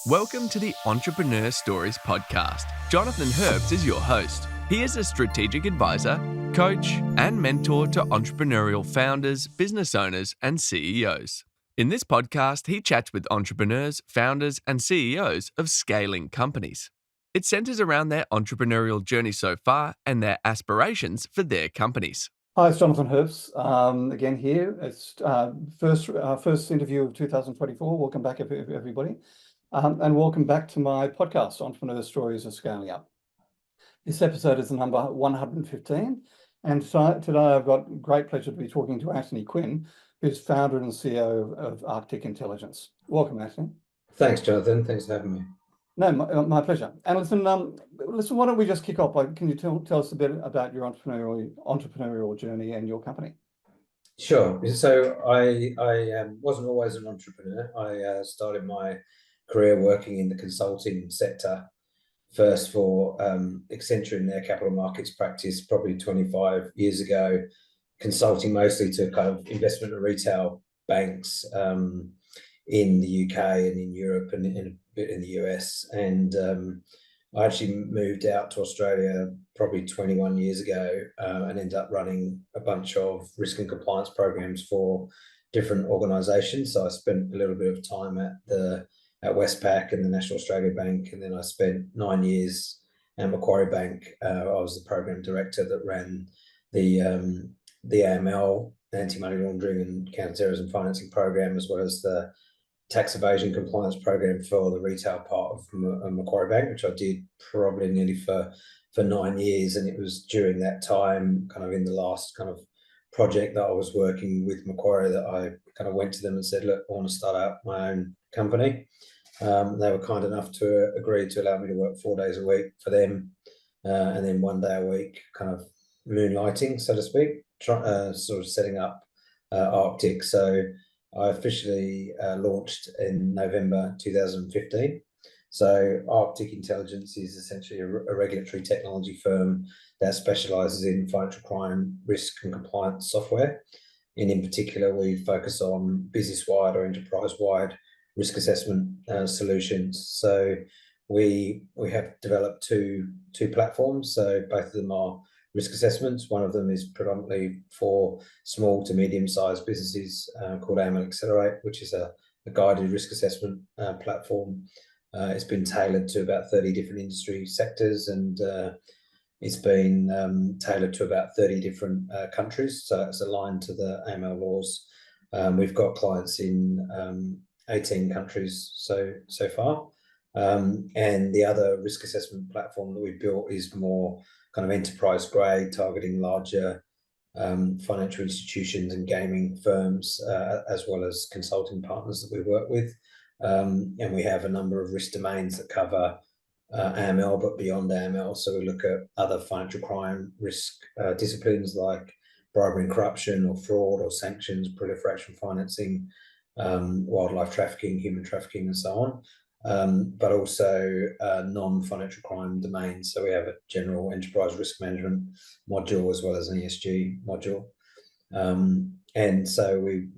Welcome to the Entrepreneur Stories podcast. Jonathan Herps is your host. He is a strategic advisor, coach, and mentor to entrepreneurial founders, business owners, and CEOs. In this podcast, he chats with entrepreneurs, founders, and CEOs of scaling companies. It centers around their entrepreneurial journey so far and their aspirations for their companies. Hi, it's Jonathan Herps again here. It's first interview of 2024. Welcome back, everybody. And welcome back to my podcast, Entrepreneur Stories of Scaling Up. This episode is the number 115. And today I've got great pleasure to be talking to Anthony Quinn, who's founder and CEO of Arctic Intelligence. Welcome, Anthony. Thanks, Jonathan. Thanks for having me. No, my pleasure. And listen, why don't we just kick off? Can you tell us a bit about your entrepreneurial journey and your company? Sure. So I wasn't always an entrepreneur. I started my career working in the consulting sector, first for Accenture in their capital markets practice, probably 25 years ago, consulting mostly to kind of investment and retail banks in the UK and in Europe and in a bit in the US. And I actually moved out to Australia probably 21 years ago and ended up running a bunch of risk and compliance programs for different organizations. So I spent a little bit of time at Westpac and the National Australia Bank, and then I spent 9 years at Macquarie Bank. I was the program director that ran the AML, anti-money laundering and counter-terrorism financing program, as well as the tax evasion compliance program for the retail part of Macquarie Bank, which I did probably nearly for 9 years. And it was during that time, kind of in the last kind of project that I was working with Macquarie, that I kind of went to them and said, look, I want to start out my own company. They were kind enough to agree to allow me to work 4 days a week for them, and then 1 day a week kind of moonlighting, so to speak, sort of setting up Arctic. So I officially launched in November 2015. So Arctic Intelligence is essentially a regulatory technology firm that specializes in financial crime, risk and compliance software. And in particular, we focus on business-wide or enterprise-wide risk assessment solutions. So we have developed two platforms. So both of them are risk assessments. One of them is predominantly for small to medium-sized businesses called AML Accelerate, which is a guided risk assessment platform. It's been tailored to about 30 different industry sectors, and it's been tailored to about 30 different countries. So it's aligned to the AML laws. We've got clients in 18 countries so far. And the other risk assessment platform that we built is more kind of enterprise grade, targeting larger financial institutions and gaming firms, as well as consulting partners that we work with. And we have a number of risk domains that cover AML, but beyond AML. So we look at other financial crime risk disciplines like bribery and corruption, or fraud, or sanctions, proliferation financing, wildlife trafficking, human trafficking, and so on. But also non-financial crime domains. So we have a general enterprise risk management module as well as an ESG module. And so we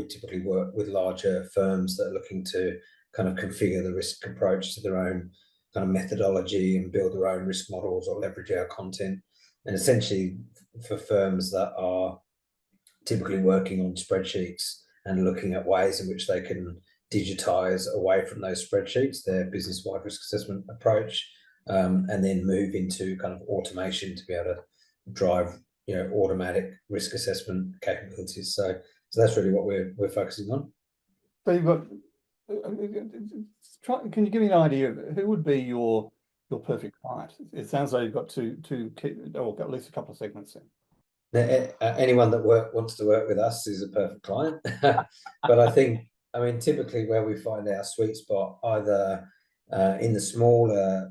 typically work with larger firms that are looking to kind of configure the risk approach to their own kind of methodology and build their own risk models or leverage our content. And essentially for firms that are typically working on spreadsheets and looking at ways in which they can digitize away from those spreadsheets their business-wide risk assessment approach, and then move into kind of automation to be able to drive automatic risk assessment capabilities. So that's really what we're focusing on. So you've got. Can you give me an idea of who would be your perfect client? It sounds like you've got two or at least a couple of segments in. Anyone that wants to work with us is a perfect client. But I mean, typically where we find our sweet spot, either in the smaller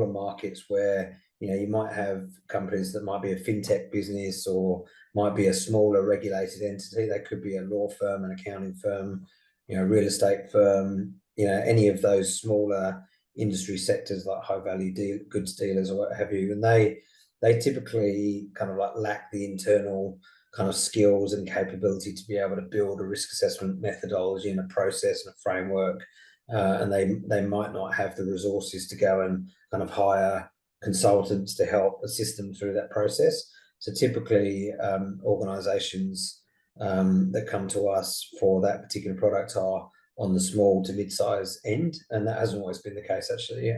markets where you might have companies that might be a fintech business or might be a smaller regulated entity. They could be a law firm, an accounting firm, real estate firm, any of those smaller industry sectors like high value goods dealers or what have you. And they typically kind of like lack the internal kind of skills and capability to be able to build a risk assessment methodology and a process and a framework and they might not have the resources to go and kind of hire consultants to help assist them through that process. So typically, organisations that come to us for that particular product are on the small to mid-size end, and that hasn't always been the case actually.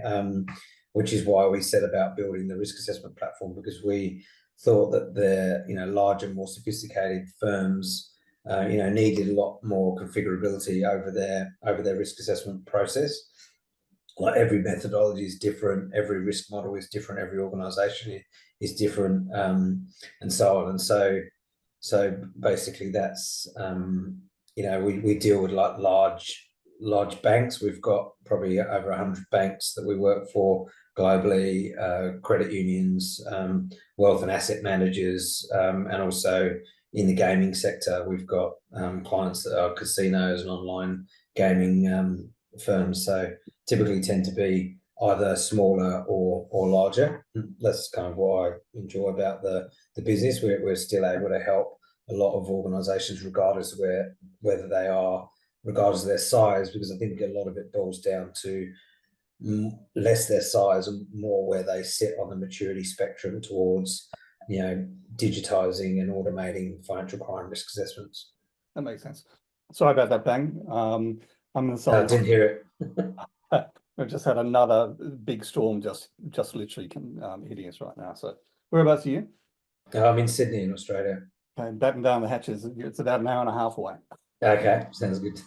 Which is why we set about building the risk assessment platform, because we thought that the larger, more sophisticated firms needed a lot more configurability over their risk assessment process. Like every methodology is different, every risk model is different, every organization is different, and so on. And so basically that's we deal with like large banks. We've got probably over 100 banks that we work for globally, credit unions, wealth and asset managers, and also in the gaming sector, we've got clients that are casinos and online gaming firms. So typically tend to be either smaller or larger. That's kind of what I enjoy about the business. We're still able to help a lot of organizations regardless of whether they are, regardless of their size, because I think a lot of it boils down to less their size and more where they sit on the maturity spectrum towards digitizing and automating financial crime risk assessments. That makes sense. Sorry about that, bang. I'm in the I southern. didn't hear it. We've just had another big storm just literally hitting us right now. So whereabouts are you? I'm in Sydney in Australia. Okay, batten down the hatches. It's about an hour and a half away. Okay, sounds good.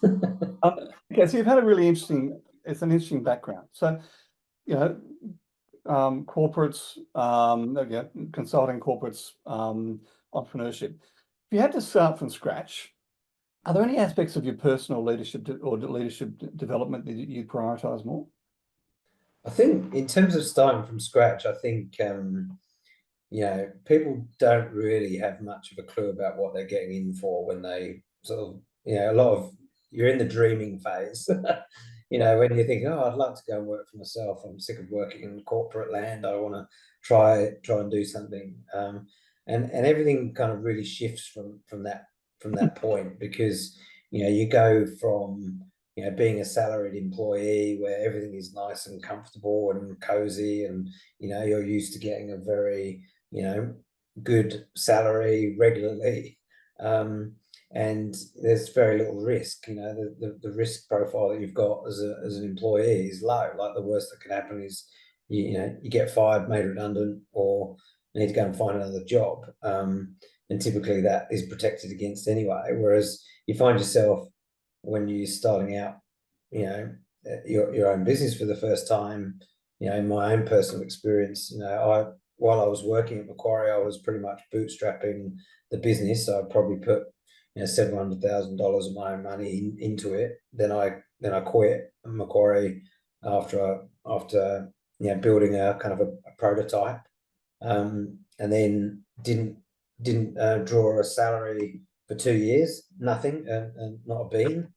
Okay, so you've had a really interesting, it's an interesting background. So, corporates, consulting, corporates, entrepreneurship. If you had to start from scratch, are there any aspects of your personal leadership or leadership development that you prioritize more? I think in terms of starting from scratch, I think people don't really have much of a clue about what they're getting in for when they sort of, you're in the dreaming phase. When you think, oh, I'd like to go and work for myself. I'm sick of working in corporate land. I want to try and do something. And everything kind of really shifts from that point, because you go from being a salaried employee where everything is nice and comfortable and cozy, and you're used to getting a very good salary regularly, and there's very little risk. The risk profile that you've got as an employee is low. Like the worst that can happen is you get fired, made redundant, or need to go and find another job, and typically that is protected against anyway. Whereas you find yourself when you're starting out your own business for the first time, in my own personal experience, while I was working at Macquarie, I was pretty much bootstrapping the business. So I probably put $700,000 of my own money into it. Then I quit Macquarie after building a kind of a prototype, and then didn't draw a salary for 2 years, nothing, and not a bean.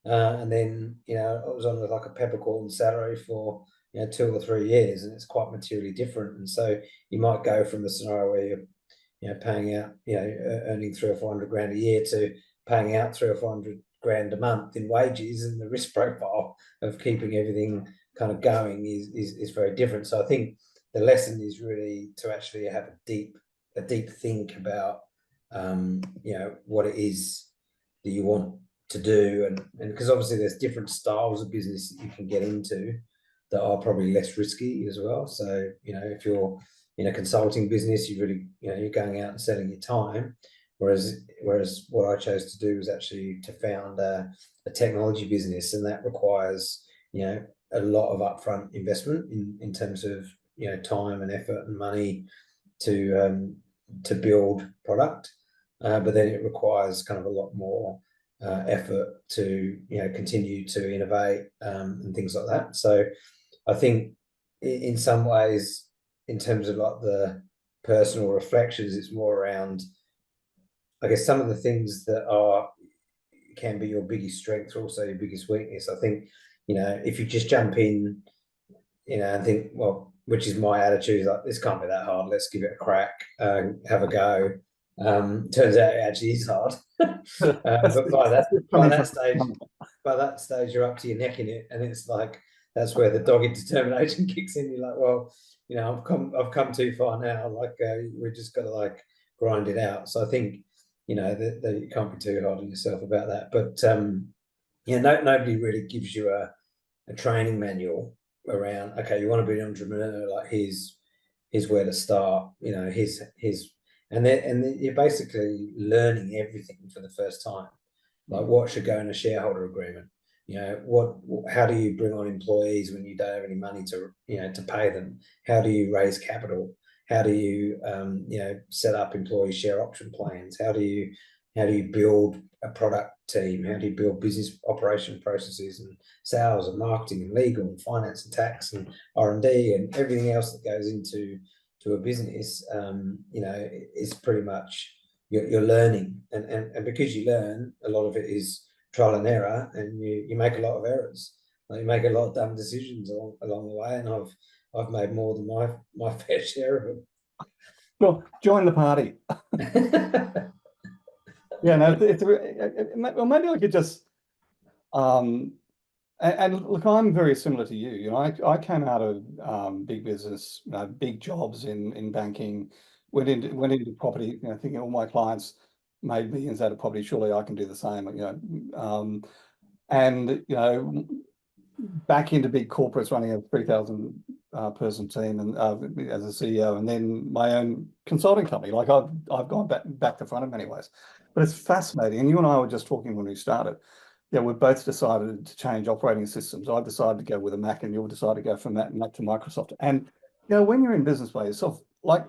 And then I was on like a peppercorn salary for 2 or 3 years, and it's quite materially different. And so you might go from the scenario where you're paying out, earning 300 or 400 grand a year to paying out 300 or 400 grand a month in wages, and the risk profile of keeping everything kind of going is very different. So I think the lesson is really to actually have a deep think about what it is that you want to do, and because obviously there's different styles of business that you can get into that are probably less risky as well. So if you're in a consulting business, you really you're going out and selling your time, whereas what I chose to do was actually to found a technology business, and that requires a lot of upfront investment in terms of time and effort and money to build product, but then it requires kind of a lot more effort to continue to innovate and things like that. So I think in some ways, in terms of like the personal reflections, it's more around, I guess, some of the things that can be your biggest strength, also your biggest weakness. I think if you just jump in and think, well, which is my attitude, like, this can't be that hard, let's give it a crack, have a go. Turns out it actually is hard. But by That's that stage, you're up to your neck in it, and it's like that's where the dogged determination kicks in. You're like, well, I've come too far now. Like we just got to like grind it out. So I think that you can't be too hard on yourself about that. But nobody really gives you a training manual around. Okay, you want to be an entrepreneur? Like here's where to start. And then you're basically learning everything for the first time. Like what should go in a shareholder agreement? How do you bring on employees when you don't have any money to pay them? How do you raise capital? How do you set up employee share option plans? How do you build a product team? How do you build business operation processes and sales and marketing and legal and finance and tax and R&D and everything else that goes into a business? Is pretty much you're learning, and because you learn, a lot of it is trial and error, and you make a lot of errors. Like you make a lot of dumb decisions along the way, and I've made more than my fair share of them. Well, join the party. Yeah, no, well, maybe I could just and look, I'm very similar to you. I came out of big business, big jobs in banking, went into property, thinking all my clients made millions out of property. Surely I can do the same, and back into big corporates, running a 3,000 person team and as a CEO, and then my own consulting company. Like I've gone back to front in many ways, but it's fascinating. And you and I were just talking when we started. Yeah, we've both decided to change operating systems. I've decided to go with a Mac, and you've decided to go from that Mac to Microsoft. And when you're in business by yourself, like,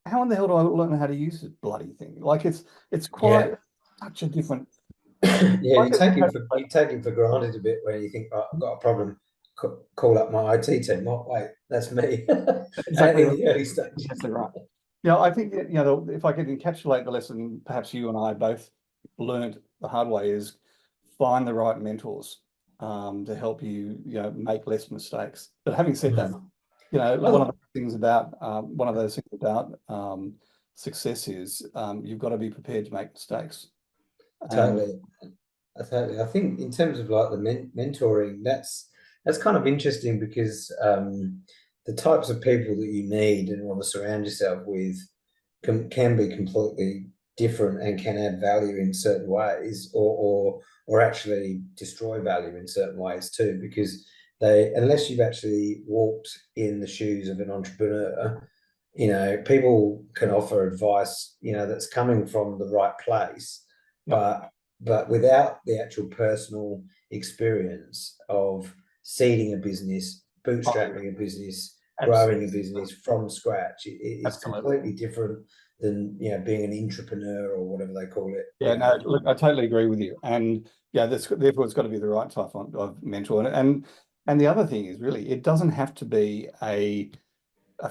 how in the hell do I learn how to use this bloody thing? Like, it's quite such a different. Yeah, you take it for granted a bit when you think, right, I've got a problem. Call up my IT team. Oh, wait, that's me. Exactly in the early stage. Exactly right. I think if I could encapsulate the lesson, perhaps you and I both learned the hard way, is find the right mentors to help you, make less mistakes. But having said that, one of those things about success is you've got to be prepared to make mistakes. Totally. I think in terms of like the mentoring, that's kind of interesting because the types of people that you need and want to surround yourself with can be completely different and can add value in certain ways, or actually destroy value in certain ways too, because unless you've actually walked in the shoes of an entrepreneur, people can offer advice, that's coming from the right place, but without the actual personal experience of seeding a business, bootstrapping a business, growing a business from scratch, it's completely different than being an entrepreneur or whatever they call it. Yeah, no, look, I totally agree with you, and therefore it's got to be the right type of mentor, and the other thing is, really, it doesn't have to be a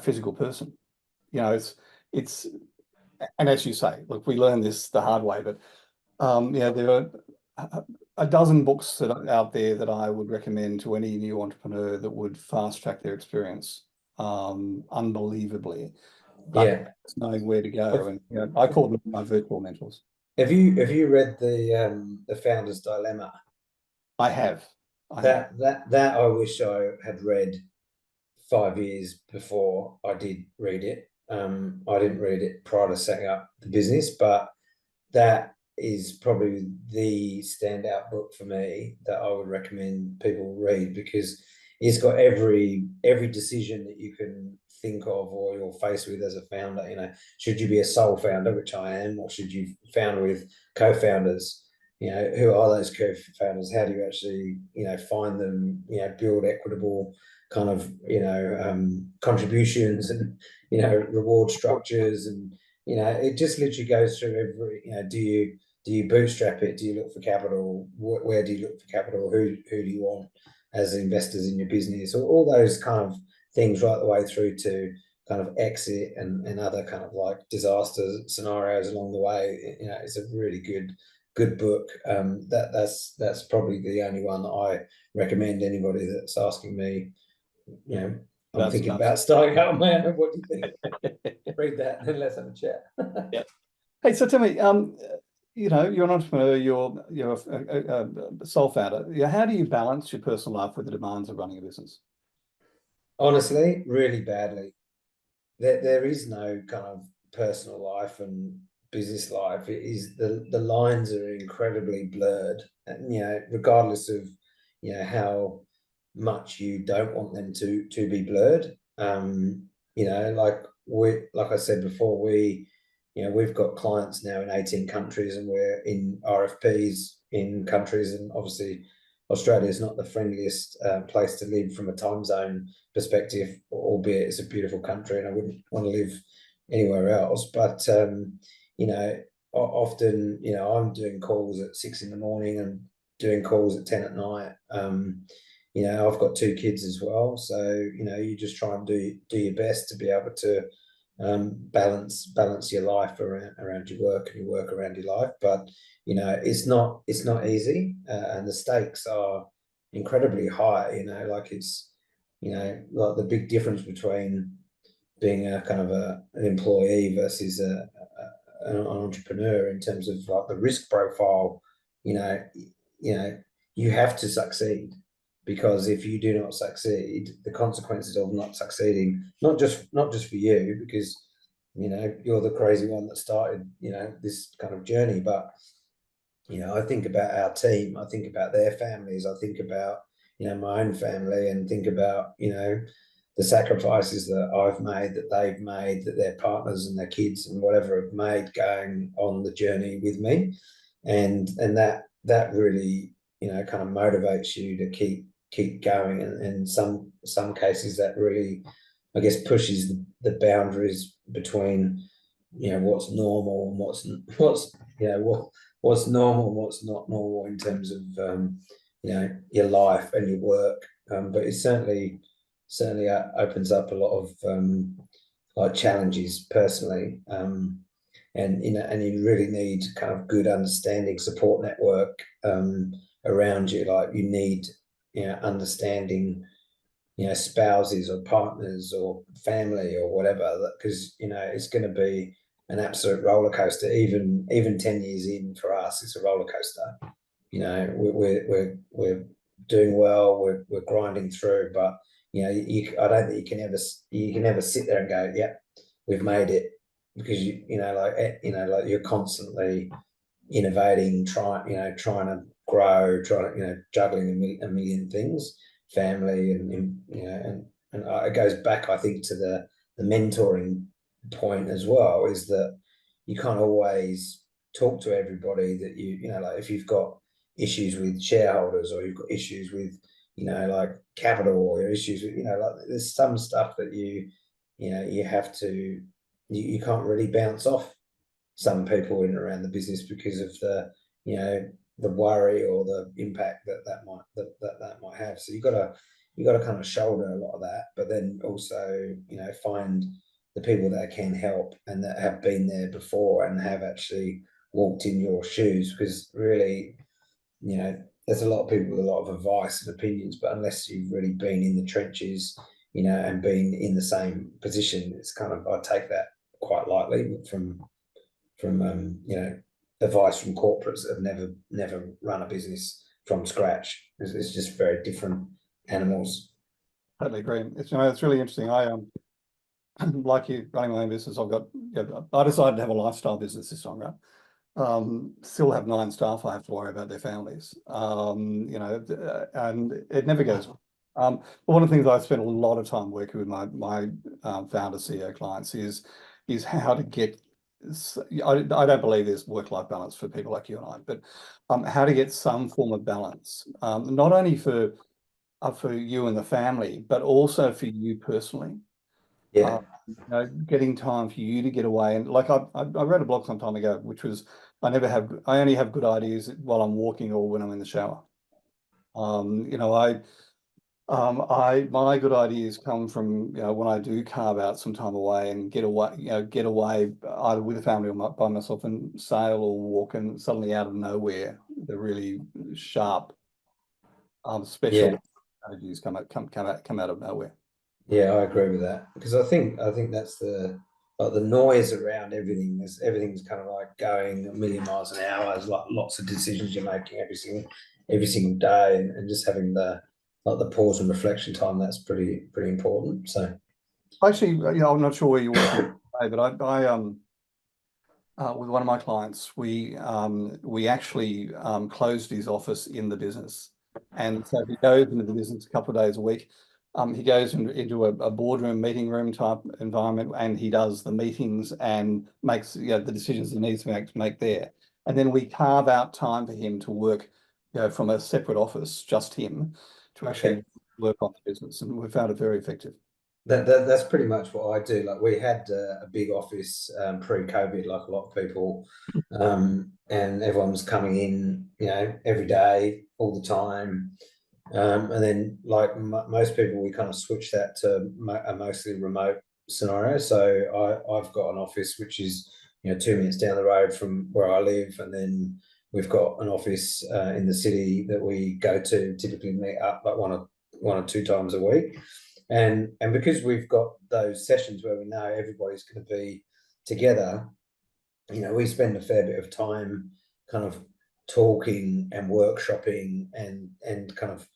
physical person. It's and as you say, look, we learned this the hard way, but there are a dozen books that are out there that I would recommend to any new entrepreneur that would fast track their experience unbelievably. But knowing where to go, and I call them my virtual mentors. Have you read the Founder's Dilemma? I have. That I wish I had read 5 years before I did read it. I didn't read it prior to setting up the business, but that is probably the standout book for me that I would recommend people read, because it's got every decision that you can think of or you're faced with as a founder. Should you be a sole founder, which I am, or should you found with co-founders? Who are those co-founders? How do you actually find them? Build equitable kind of contributions and reward structures, and it just literally goes through every. Do you bootstrap it? Do you look for capital? Where do you look for capital? Who do you want as investors in your business? All those kind of things, right the way through to kind of exit and other kind of like disaster scenarios along the way. It's a really good book. That's probably the only one that I recommend anybody that's asking me. I'm thinking about starting out on my own. What do you think? Read that and let's have a chat. Yeah. Hey, so tell me, you're an entrepreneur, you're a sole founder. How do you balance your personal life with the demands of running a business? Honestly, really badly. There is no kind of personal life and business life. It is the lines are incredibly blurred, and regardless of how much you don't want them to be blurred. Like I said before, we've got clients now in 18 countries, and we're in RFPs in countries, and obviously Australia is not the friendliest place to live from a time zone perspective, albeit it's a beautiful country and I wouldn't want to live anywhere else. But often, I'm doing calls at 6 in the morning and doing calls at 10 at night. I've got 2 kids as well, so you just try and do your best to be able to balance your life around your work and your work around your life. But it's not easy, and the stakes are incredibly high. Like it's like the big difference between being a kind of an employee versus an entrepreneur in terms of like the risk profile. You have to succeed, because if you do not succeed, the consequences of not succeeding, not just for you, because you're the crazy one that started this kind of journey, but I think about our team, I think about their families, I think about my own family, and think about the sacrifices that I've made, that they've made, that their partners and their kids and whatever have made going on the journey with me, and that really kind of motivates you to keep going, and some cases that really, I guess, pushes the boundaries between what's normal and what's normal and what's not normal in terms of your life and your work. But it certainly opens up a lot of like challenges personally, and you really need kind of good understanding support network around you. Like you need understanding spouses or partners or family or whatever, because it's going to be an absolute roller coaster. Even 10 years in, for us, it's a roller coaster. We're doing well, we're grinding through, but I don't think you can ever sit there and go, yeah, we've made it, because like you're constantly innovating, trying to grow, juggling a million things, family, and it goes back, I think, to the mentoring point as well, is that you can't always talk to everybody that like if you've got issues with shareholders, or you've got issues with like capital, or issues with like there's some stuff that you have to, you can't really bounce off some people in and around the business because of the the worry or the impact that might have. So you got to kind of shoulder a lot of that, but then also find the people that can help and that have been there before and have actually walked in your shoes, because really there's a lot of people with a lot of advice and opinions, but unless you've really been in the trenches and been in the same position, it's kind of, I take that quite lightly from advice from corporates that have never run a business from scratch. It's just very different animals. Totally agree. It's really interesting. I like you, running my own business. I decided to have a lifestyle business this time, right? Still have 9 staff. I have to worry about their families. And it never goes. But one of the things I spend a lot of time working with my founder CEO clients is how to get. I don't believe there's work-life balance for people like you and I, but how to get some form of balance, not only for you and the family, but also for you personally. Yeah. Getting time for you to get away. And like I read a blog some time ago, which was, I only have good ideas while I'm walking or when I'm in the shower. My good ideas come from when I do carve out some time away and get away either with the family or by myself, and sail or walk, and suddenly out of nowhere the really sharp special Yeah. strategies come out of nowhere. Yeah, I agree with that, because I think that's the like the noise around everything is everything's kind of like going a million miles an hour. There's like lots of decisions you're making every single day, and just having the pause and reflection time, that's pretty important. So Actually, I'm not sure where you're working today, but with one of my clients, we actually closed his office in the business, and so he goes into the business a couple of days a week. He goes into a boardroom, meeting room type environment, and he does the meetings and makes the decisions he needs to make there. And then we carve out time for him to work, from a separate office, just him, to actually work on the business, and we found it very effective. That's pretty much what I do. Like, we had a big office pre-COVID, like a lot of people, and everyone was coming in, every day, all the time. And then, like most people, we kind of switched that to a mostly remote scenario. So I've got an office which is 2 minutes down the road from where I live, and then we've got an office in the city that we go to, typically meet up like one or two times a week. And because we've got those sessions where we know everybody's going to be together, we spend a fair bit of time kind of talking and workshopping and kind of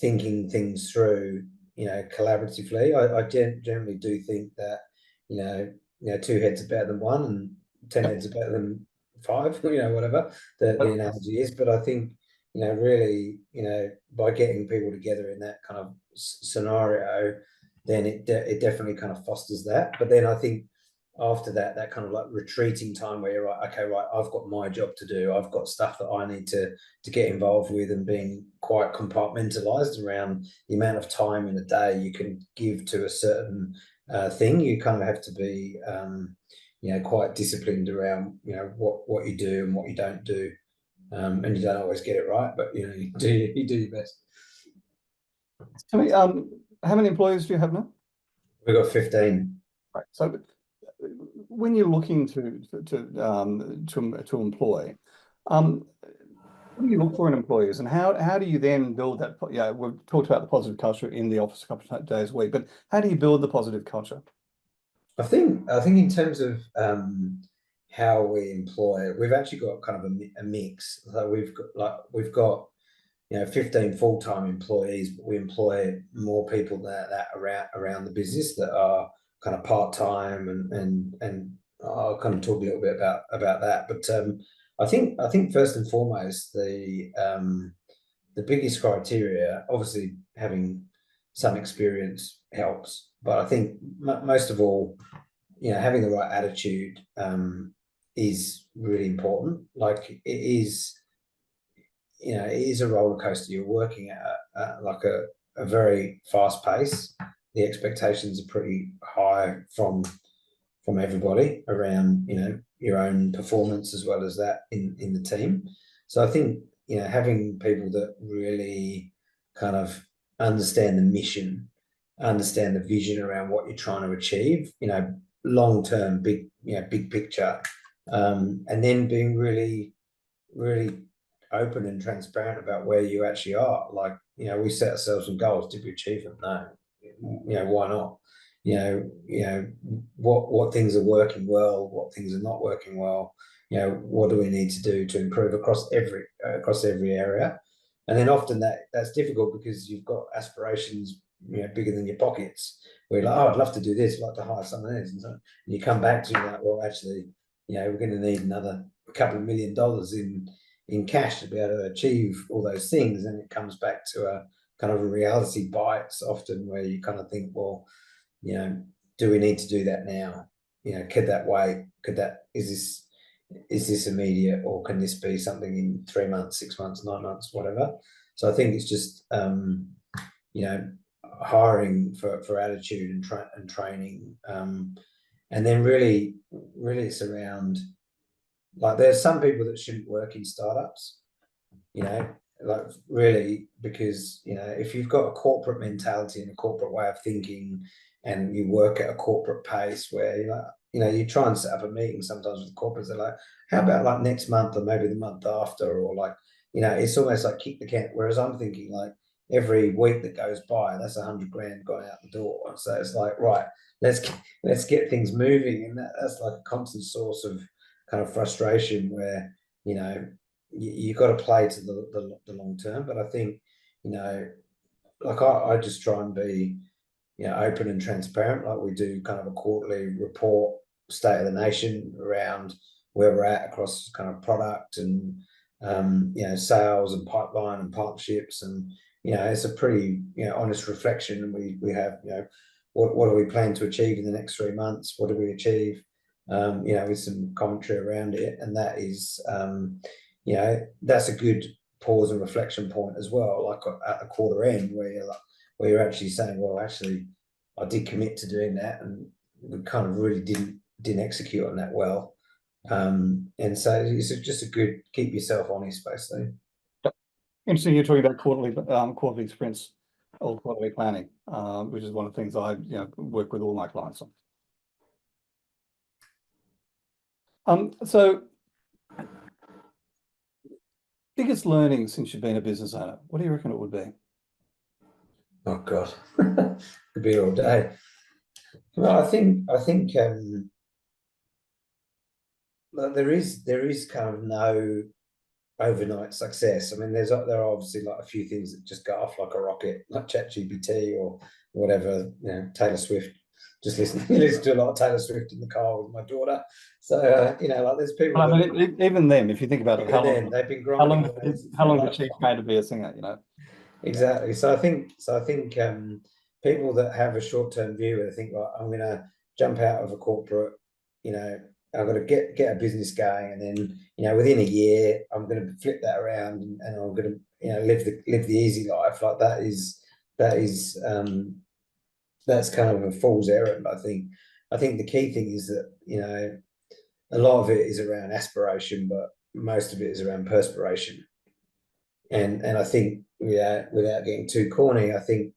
thinking things through, collaboratively. I generally do think that, two heads are better than one, and 10 heads are better than five, whatever the analogy is. But I think, really, by getting people together in that kind of scenario, then it definitely kind of fosters that. But then I think after that kind of like retreating time where you're like, okay, right, I've got my job to do, I've got stuff that I need to get involved with, and being quite compartmentalized around the amount of time in a day you can give to a certain thing. You kind of have to be quite disciplined around what you do and what you don't do, and you don't always get it right, but you do your best. Tell me, how many employees do you have now? We've got 15. Right. So when you're looking to employ, what do you look for in employees, and how do you then build that? Yeah, we've talked about the positive culture in the office a couple of days a week, but how do you build the positive culture? I think in terms of how we employ, we've actually got kind of a mix. So we've got 15 full-time employees, but we employ more people that around the business that are kind of part-time, and I'll kind of talk a little bit about that. But I think first and foremost, the biggest criteria, obviously having some experience helps, but I think most of all, having the right attitude is really important. Like, it is a roller coaster. You're working at like a very fast pace. The expectations are pretty high from everybody around your own performance, as well as that in the team. So I think having people that really kind of understand the mission, understand the vision around what you're trying to achieve, long term, big picture, and then being really open and transparent about where you actually are. Like, we set ourselves some goals. Did we achieve them? No. Why not? What things are working well, what things are not working well. What do we need to do to improve across every area? And then often that's difficult, because you've got aspirations bigger than your pockets, where you're like, oh, I'd love to do this, I'd like to hire someone else, and you come back to that, well, actually, we're going to need another couple of $1 million in cash to be able to achieve all those things. And it comes back to a kind of a reality bites often, where you kind of think, well, do we need to do that now? Could that wait? Is this immediate, or can this be something in 3 months, 6 months, 9 months, whatever? So I think it's just hiring for attitude and training, and then really it's around, like, there's some people that shouldn't work in startups, like, really, because if you've got a corporate mentality and a corporate way of thinking, and you work at a corporate pace where you try and set up a meeting sometimes with corporates, they're like, how about like next month, or maybe the month after, or like, it's almost like kick the can. Whereas I'm thinking, like, every week that goes by, that's 100 grand gone out the door. So it's like, right, let's get things moving, and that's like a constant source of kind of frustration where you got to play to the long term. But I think like I just try and be open and transparent. Like we do kind of a quarterly report, state of the nation around where we're at across kind of product and sales and pipeline and partnerships, and it's a pretty honest reflection. And we have what do we plan to achieve in the next 3 months? What do we achieve? With some commentary around it, and that is that's a good pause and reflection point as well. Like at a quarter end where you're actually saying, well, actually, I did commit to doing that, and we kind of really didn't execute on that well. And so it's just a good keep yourself honest, basically. Interesting. You're talking about quarterly sprints or quarterly planning, which is one of the things I work with all my clients on. So, biggest learning since you've been a business owner, what do you reckon it would be? Oh God, could be all day. Well, I think there is kind of no overnight success. I mean, there are obviously like a few things that just go off like a rocket, like ChatGPT or whatever. Taylor Swift. Just listen to a lot of Taylor Swift in the car with my daughter. So like there's people. Well, I mean, even them, if you think about it, they've been grinding. How long did she train to be a singer? Exactly. So I think people that have a short-term view, they think, right, I'm going to jump out of a corporate, I've got to get a business going, and then within a year I'm going to flip that around and I'm going to live the easy life. Like that's kind of a fool's errand. I think the key thing is that a lot of it is around aspiration, but most of it is around perspiration. And I think without getting too corny, I think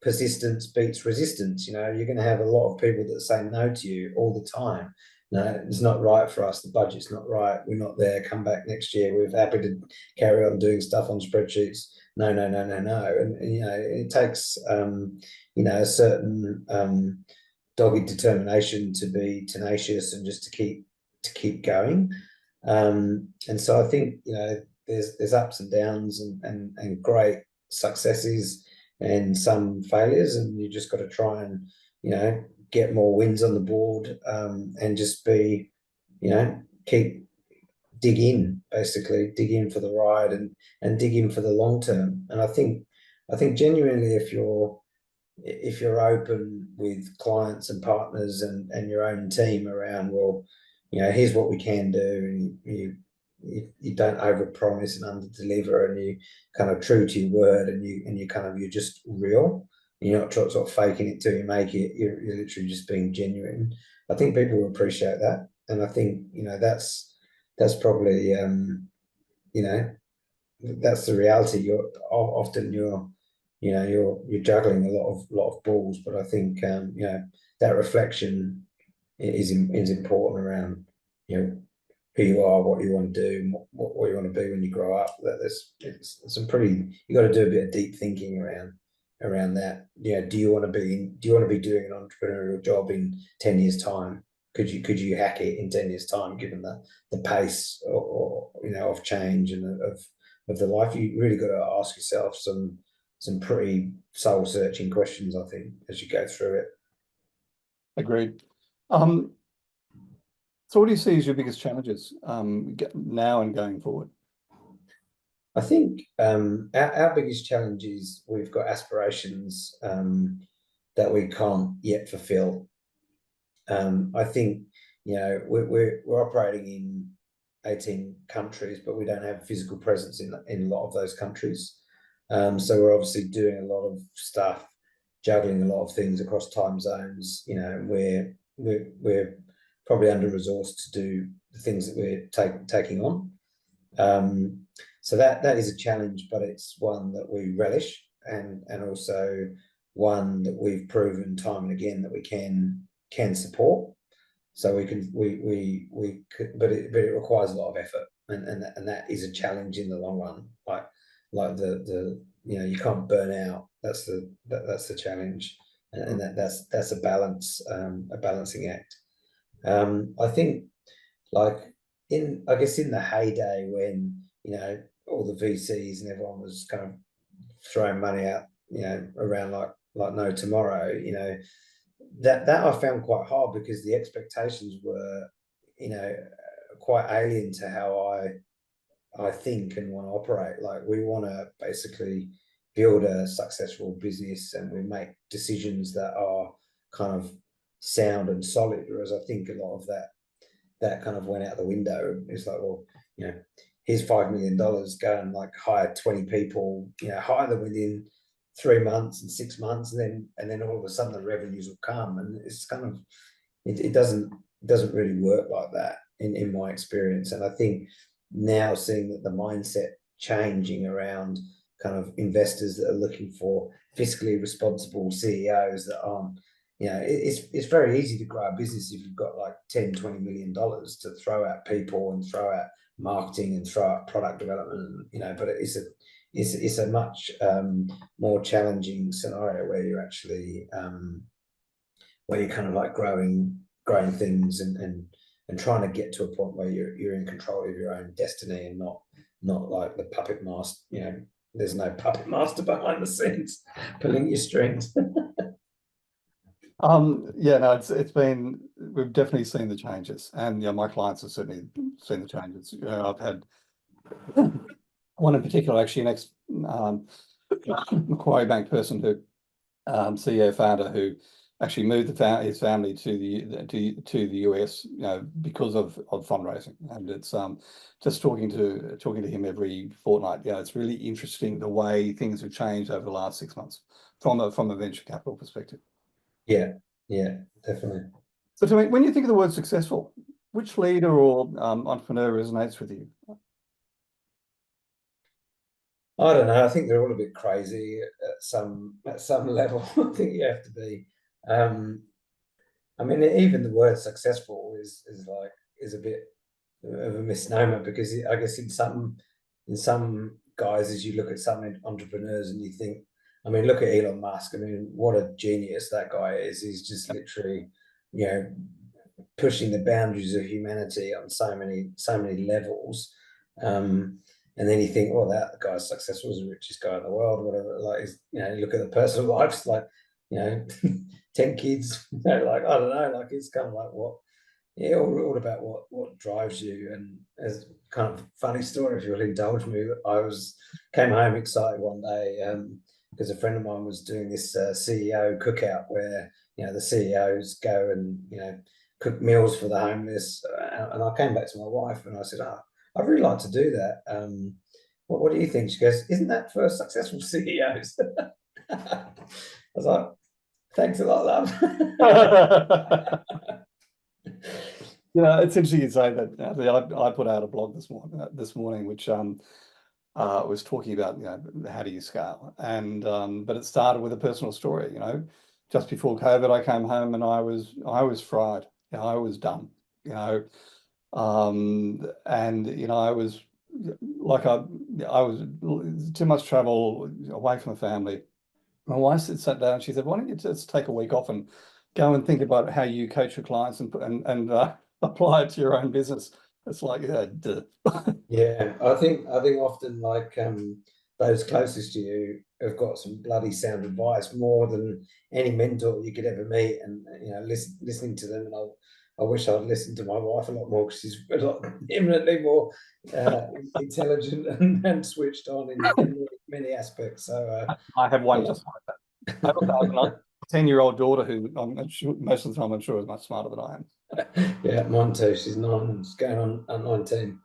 persistence beats resistance. You're going to have a lot of people that say no to you all the time. No, it's not right for us. The budget's not right. We're not there. Come back next year. We're happy to carry on doing stuff on spreadsheets. No. And it takes a certain dogged determination to be tenacious and just to keep going. And so I think there's ups and downs and great successes and some failures, and you just got to try and get more wins on the board, and just be dig in for the ride and dig in for the long term. And I think genuinely, if you're open with clients and partners and your own team around, well, here's what we can do, and you don't overpromise and underdeliver, and you kind of true to your word, and you're just real. You're not sort of faking it till you make it. You're literally just being genuine. I think people will appreciate that, and I think that's probably that's the reality. You're juggling a lot of balls, but I think that reflection is important around who you are, what you want to do, what you want to be when you grow up. It's some pretty. You got to do a bit of deep thinking around that. Do you want to be doing an entrepreneurial job in 10 years' time? Could you hack it in 10 years' time, given the pace or of change and of the life? You really got to ask yourself some pretty soul searching questions, I think, as you go through it. Agreed. So what do you see as your biggest challenges now and going forward? I think our biggest challenge is we've got aspirations that we can't yet fulfill. I think we're operating in 18 countries, but we don't have a physical presence in a lot of those countries. So we're obviously doing a lot of stuff, juggling a lot of things across time zones. We're probably under-resourced to do the things that we're taking on. So that is a challenge, but it's one that we relish, and also one that we've proven time and again that we can support. So we could, but it requires a lot of effort, and that is a challenge in the long run. Like the you can't burn out. That's the challenge, and that's a balancing act. I think, like, I guess in the heyday when all the VCs and everyone was kind of throwing money out around like no tomorrow, that I found quite hard, because the expectations were quite alien to how I think and want to operate. Like, we want to basically build a successful business, and we make decisions that are kind of sound and solid. Whereas I think a lot of that kind of went out the window. It's like, well, here's $5 million, go and like hire 20 people, hire them within 3 months and 6 months, and then all of a sudden the revenues will come. And it's kind of, it doesn't really work like that in my experience. And I think now, seeing that the mindset changing around kind of investors that are looking for fiscally responsible CEOs that aren't, it's very easy to grow a business if you've got like $10-20 million to throw at people and throw at marketing and throw at product development, but it's a much more challenging scenario where you're actually where you're kind of like growing things and trying to get to a point where you're in control of your own destiny, and not like the puppet master. There's no puppet master behind the scenes pulling your strings. Yeah, no, it's been, we've definitely seen the changes, and my clients have certainly seen the changes. I've had one in particular, actually, an ex Macquarie Bank person who CEO founder, who actually moved his family to the US, because of fundraising. And it's just talking to him every fortnight. It's really interesting the way things have changed over the last 6 months from a venture capital perspective. Yeah, definitely. So, to me, when you think of the word successful, which leader or entrepreneur resonates with you? I don't know. I think they're all a bit crazy at some level. I think you have to be. I mean, even the word successful is a bit of a misnomer, because I guess in some guys, as you look at some entrepreneurs and you think, I mean, look at Elon Musk. I mean, what a genius that guy is. He's just literally, pushing the boundaries of humanity on so many levels. And then you think, well, that guy's successful, is the richest guy in the world, whatever. Like, look at the personal lives, like, 10 kids, like, I don't know, like, it's kind of like all about what drives you. And as kind of funny story, if you'll indulge me, I came home excited one day because a friend of mine was doing this CEO cookout where the CEOs go and cook meals for the homeless, and I came back to my wife and I said, I'd really like to do that. What do you think? She goes, isn't that for successful CEOs? I was like, thanks a lot, love. It's interesting you say that. I put out a blog this morning, which was talking about how do you scale, and but it started with a personal story. Just before COVID, I came home and I was fried. I was done. And I was like, I was too much travel, away from the family. My wife sat down and she said, why don't you just take a week off and go and think about how you coach your clients and apply it to your own business. It's like, duh. Yeah, I think often, like, those closest to you have got some bloody sound advice more than any mentor you could ever meet. And listening to them, and I wish I'd listened to my wife a lot more, because she's a lot eminently more intelligent and switched on in many aspects. So I have one just like that. I have a 10-year-old daughter who most of the time I'm sure is much smarter than I am. Yeah, mine too. She's 9 and she's going on 19.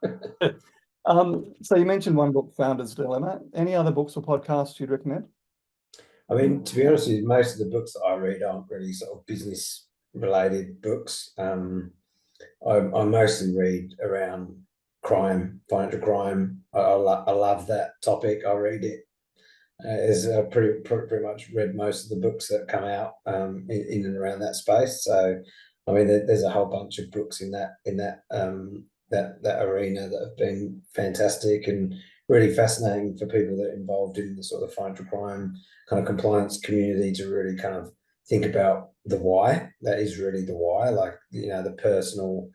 So you mentioned one book, Founder's Dilemma. Any other books or podcasts you'd recommend? I mean, to be honest with you, most of the books that I read aren't really sort of business related books. I mostly read around crime, financial crime. I love that topic. I read it. Pretty much read most of the books that come out in and around that space. So, I mean, there's a whole bunch of books in that arena that have been fantastic and really fascinating for people that are involved in the sort of financial crime kind of compliance community to really kind of think about the why. That is really the why, like, the personal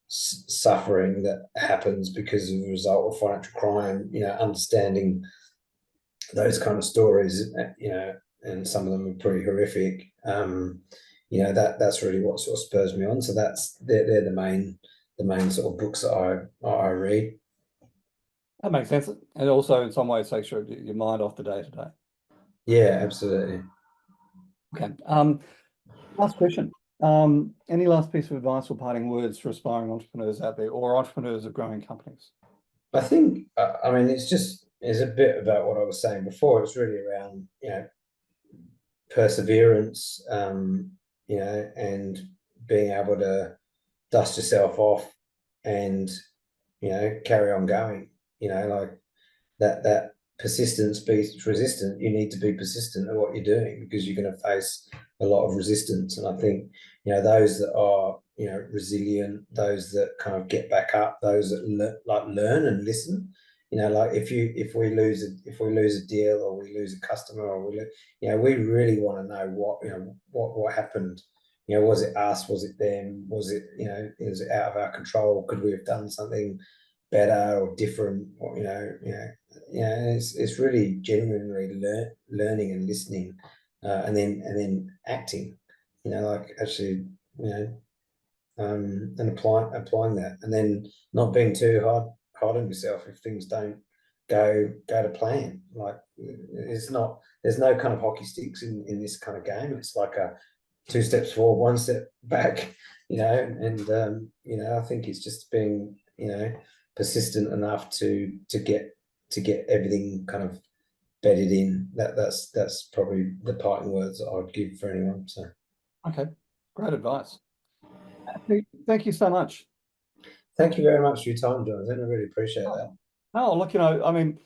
suffering that happens because of the result of financial crime, understanding those kind of stories, and some of them are pretty horrific. That's really what sort of spurs me on. So they're the main sort of books that I read. That makes sense. And also in some ways takes your mind off the day to day. Yeah, absolutely. Okay. Last question. Any last piece of advice or parting words for aspiring entrepreneurs out there or entrepreneurs of growing companies? I think, it's a bit about what I was saying before. It's really around, perseverance, and being able to dust yourself off and, carry on going, like that persistence beats resistance. You need to be persistent at what you're doing because you're going to face a lot of resistance. And I think, those that are, resilient, those that kind of get back up, those that learn and listen, like if we lose a deal or we lose a customer or we really want to know what happened. Was it us? Was it them? Was it, is it out of our control? Could we have done something better or different? Or, it's really genuinely learning and listening, and then acting, like actually, and applying that, and then not being too hard on yourself if things don't go to plan. Like there's no kind of hockey sticks in this kind of game. It's like a 2 steps forward, 1 step back, and I think it's just being, persistent enough to get everything kind of bedded in. That's probably the parting words that I'd give for anyone. So Okay, great advice. Thank you so much. Thank you very much for your time, Jonathan. I really appreciate that. Oh, look, I mean,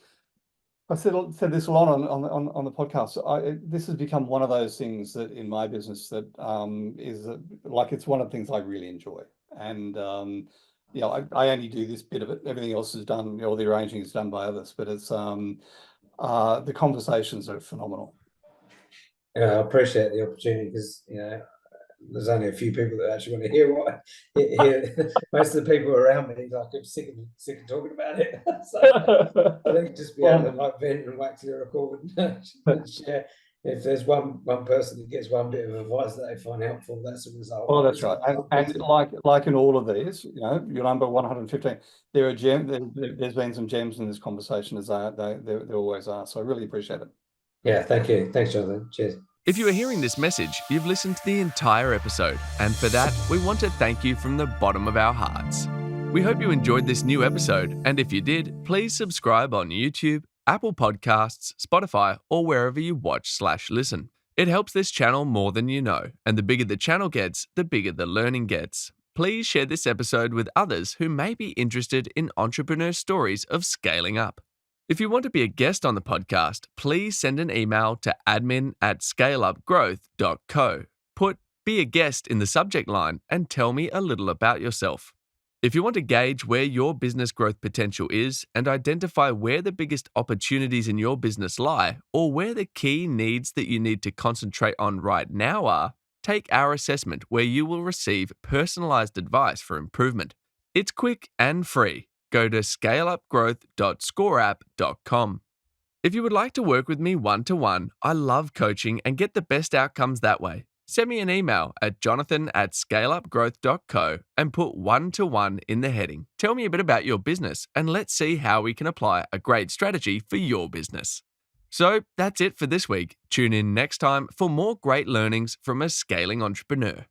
I said this a lot on the podcast. This has become one of those things that in my business that is like it's one of the things I really enjoy. And I only do this bit of it. Everything else is done. All the arranging is done by others. But it's the conversations are phenomenal. Yeah, I appreciate the opportunity because there's only a few people that actually want to hear most of the people around me like I'm sick of talking about it. So I think just be able to like vent and wax your record and share. If there's one person that gets one bit of advice that they find helpful, that's a result. Oh, that's right. And like in all of these, your number 115, there are there's been some gems in this conversation as there always are. So I really appreciate it. Yeah, thank you. Thanks, Jonathan. Cheers. If you are hearing this message, you've listened to the entire episode, and for that, we want to thank you from the bottom of our hearts. We hope you enjoyed this new episode, and if you did, please subscribe on YouTube, Apple Podcasts, Spotify, or wherever you watch/listen. It helps this channel more than you know, and the bigger the channel gets, the bigger the learning gets. Please share this episode with others who may be interested in entrepreneur stories of scaling up. If you want to be a guest on the podcast, please send an email to admin@scaleupgrowth.co. Put "be a guest" in the subject line and tell me a little about yourself. If you want to gauge where your business growth potential is and identify where the biggest opportunities in your business lie or where the key needs that you need to concentrate on right now are, take our assessment where you will receive personalized advice for improvement. It's quick and free. Go to scaleupgrowth.scoreapp.com. If you would like to work with me one-to-one, I love coaching and get the best outcomes that way. Send me an email at jonathan@scaleupgrowth.co and put one-to-one in the heading. Tell me a bit about your business and let's see how we can apply a great strategy for your business. So that's it for this week. Tune in next time for more great learnings from a scaling entrepreneur.